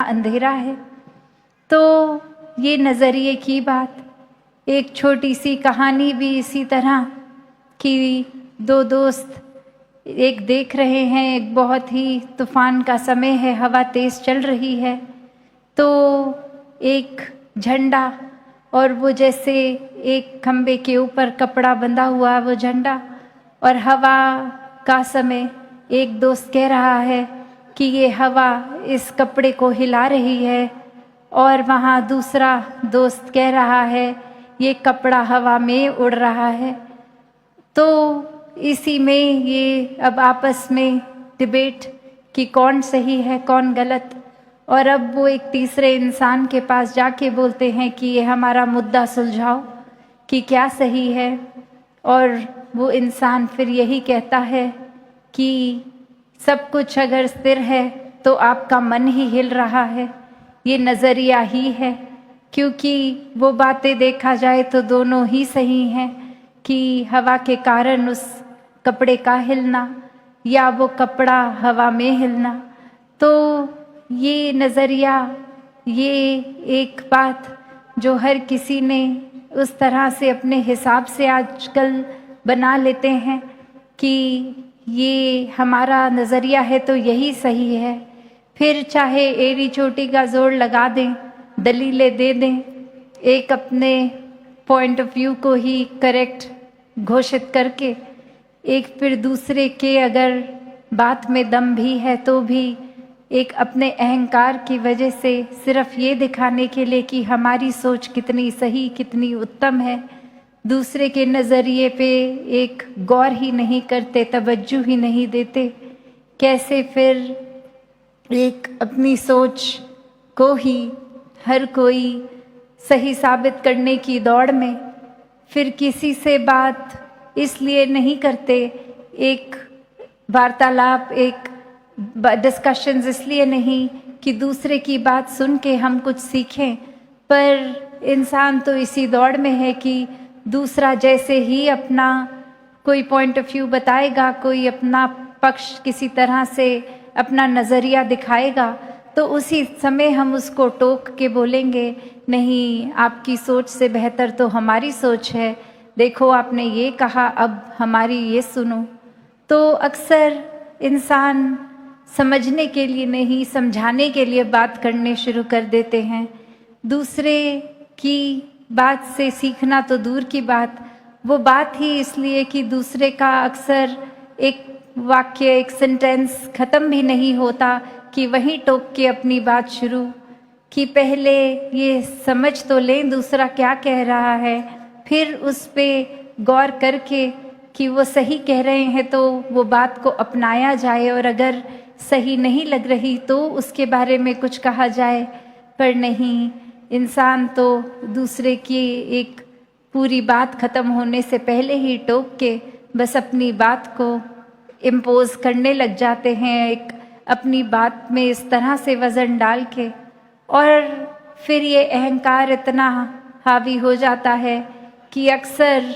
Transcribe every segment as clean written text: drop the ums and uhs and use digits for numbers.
अंधेरा है। तो ये नज़रिए की बात। एक छोटी सी कहानी भी इसी तरह कि दो दोस्त एक देख रहे हैं, एक बहुत ही तूफान का समय है, हवा तेज़ चल रही है, तो एक झंडा और वो जैसे एक खम्बे के ऊपर कपड़ा बंधा हुआ वो झंडा, और हवा का समय एक दोस्त कह रहा है कि ये हवा इस कपड़े को हिला रही है, और वहाँ दूसरा दोस्त कह रहा है ये कपड़ा हवा में उड़ रहा है। तो इसी में ये अब आपस में डिबेट कि कौन सही है कौन गलत, और अब वो एक तीसरे इंसान के पास जाके बोलते हैं कि ये हमारा मुद्दा सुलझाओ कि क्या सही है। और वो इंसान फिर यही कहता है कि सब कुछ अगर स्थिर है तो आपका मन ही हिल रहा है, ये नज़रिया ही है, क्योंकि वो बातें देखा जाए तो दोनों ही सही हैं कि हवा के कारण उस कपड़े का हिलना या वो कपड़ा हवा में हिलना। तो ये नज़रिया, ये एक बात जो हर किसी ने उस तरह से अपने हिसाब से आजकल बना लेते हैं कि ये हमारा नज़रिया है तो यही सही है। फिर चाहे एड़ी चोटी का जोर लगा दें, दलीलें दे दें, एक अपने पॉइंट ऑफ व्यू को ही करेक्ट घोषित करके, एक फिर दूसरे के अगर बात में दम भी है तो भी एक अपने अहंकार की वजह से सिर्फ ये दिखाने के लिए कि हमारी सोच कितनी सही कितनी उत्तम है, दूसरे के नज़रिए पे एक गौर ही नहीं करते, तवज्जो ही नहीं देते। कैसे फिर एक अपनी सोच को ही हर कोई सही साबित करने की दौड़ में फिर किसी से बात इसलिए नहीं करते, एक वार्तालाप एक डिस्कशंस इसलिए नहीं कि दूसरे की बात सुन के हम कुछ सीखें, पर इंसान तो इसी दौड़ में है कि दूसरा जैसे ही अपना कोई पॉइंट ऑफ व्यू बताएगा, कोई अपना पक्ष किसी तरह से अपना नज़रिया दिखाएगा, तो उसी समय हम उसको टोक के बोलेंगे नहीं आपकी सोच से बेहतर तो हमारी सोच है, देखो आपने ये कहा अब हमारी ये सुनो। तो अक्सर इंसान समझने के लिए नहीं समझाने के लिए बात करने शुरू कर देते हैं। दूसरे की बात से सीखना तो दूर की बात, वो बात ही इसलिए कि दूसरे का अक्सर एक वाक्य एक सेंटेंस ख़त्म भी नहीं होता कि वहीं टोक के अपनी बात शुरू, कि पहले ये समझ तो लें दूसरा क्या कह रहा है, फिर उस पे गौर करके कि वो सही कह रहे हैं तो वो बात को अपनाया जाए, और अगर सही नहीं लग रही तो उसके बारे में कुछ कहा जाए। पर नहीं, इंसान तो दूसरे की एक पूरी बात ख़त्म होने से पहले ही टोक के बस अपनी बात को इम्पोज करने लग जाते हैं, एक अपनी बात में इस तरह से वज़न डाल के, और फिर ये अहंकार इतना हावी हो जाता है कि अक्सर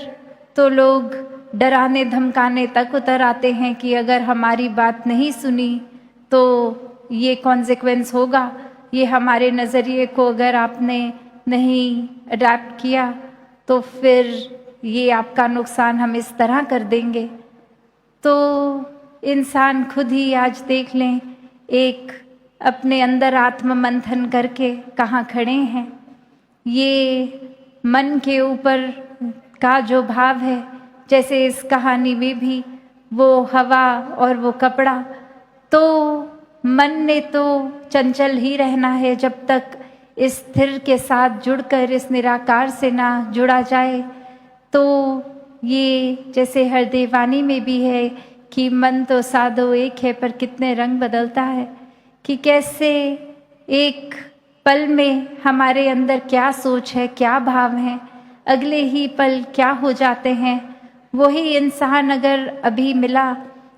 तो लोग डराने धमकाने तक उतर आते हैं कि अगर हमारी बात नहीं सुनी तो ये कॉन्सिक्वेंस होगा, ये हमारे नज़रिए को अगर आपने नहीं अडैप्ट किया तो फिर ये आपका नुकसान हम इस तरह कर देंगे। तो इंसान खुद ही आज देख लें, एक अपने अंदर आत्म मंथन करके कहाँ खड़े हैं। ये मन के ऊपर का जो भाव है, जैसे इस कहानी में भी वो हवा और वो कपड़ा, तो मन ने तो चंचल ही रहना है जब तक इस स्थिर के साथ जुड़कर इस निराकार से ना जुड़ा जाए। तो ये जैसे हरदेवानी में भी है कि मन तो सादो एक है पर कितने रंग बदलता है, कि कैसे एक पल में हमारे अंदर क्या सोच है क्या भाव है, अगले ही पल क्या हो जाते हैं। वही इंसान अगर अभी मिला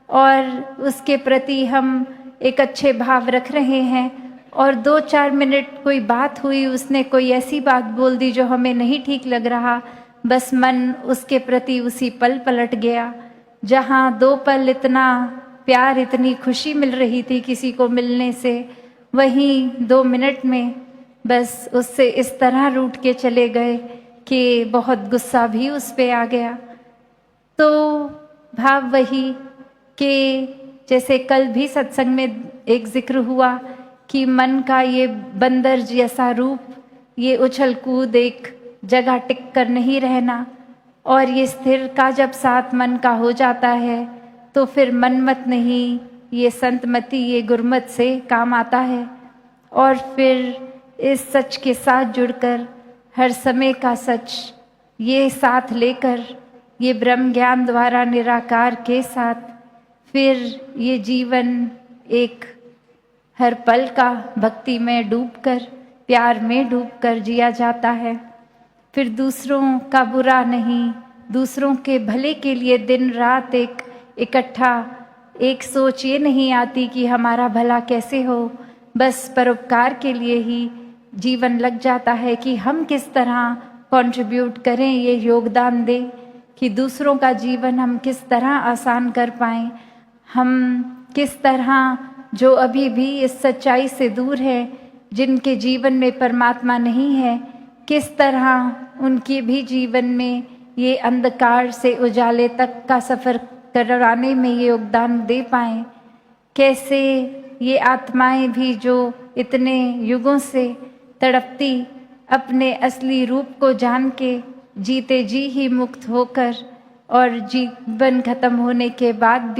और उसके प्रति हम एक अच्छे भाव रख रहे हैं और 2-4 मिनट कोई बात हुई, उसने कोई ऐसी बात बोल दी जो हमें नहीं ठीक लग रहा, बस मन उसके प्रति उसी पल पलट गया। जहाँ 2 पल इतना प्यार इतनी खुशी मिल रही थी किसी को मिलने से, वहीं 2 मिनट में बस उससे इस तरह रूठ के चले गए कि बहुत गुस्सा भी उस पे आ गया। तो भाव वही कि जैसे कल भी सत्संग में एक जिक्र हुआ कि मन का ये बंदर जैसा रूप, ये उछल कूद, एक जगह टिक कर नहीं रहना, और ये स्थिर का जब साथ मन का हो जाता है तो फिर मनमत नहीं, ये संतमति, ये गुरमत से काम आता है। और फिर इस सच के साथ जुड़कर हर समय का सच ये साथ लेकर, ये ब्रह्म ज्ञान द्वारा निराकार के साथ फिर ये जीवन एक हर पल का भक्ति में डूबकर, प्यार में डूबकर जिया जाता है। फिर दूसरों का बुरा नहीं, दूसरों के भले के लिए दिन रात एक इकट्ठा, एक सोच ये नहीं आती कि हमारा भला कैसे हो, बस परोपकार के लिए ही जीवन लग जाता है कि हम किस तरह कंट्रीब्यूट करें, ये योगदान दें कि दूसरों का जीवन हम किस तरह आसान कर पाएं, हम किस तरह जो अभी भी इस सच्चाई से दूर है, जिनके जीवन में परमात्मा नहीं है, किस तरह उनके भी जीवन में ये अंधकार से उजाले तक का सफ़र करवाने में ये योगदान दे पाएं। कैसे ये आत्माएं भी जो इतने युगों से तड़पती, अपने असली रूप को जान के जीते जी ही मुक्त होकर और जीवन खत्म होने के बाद भी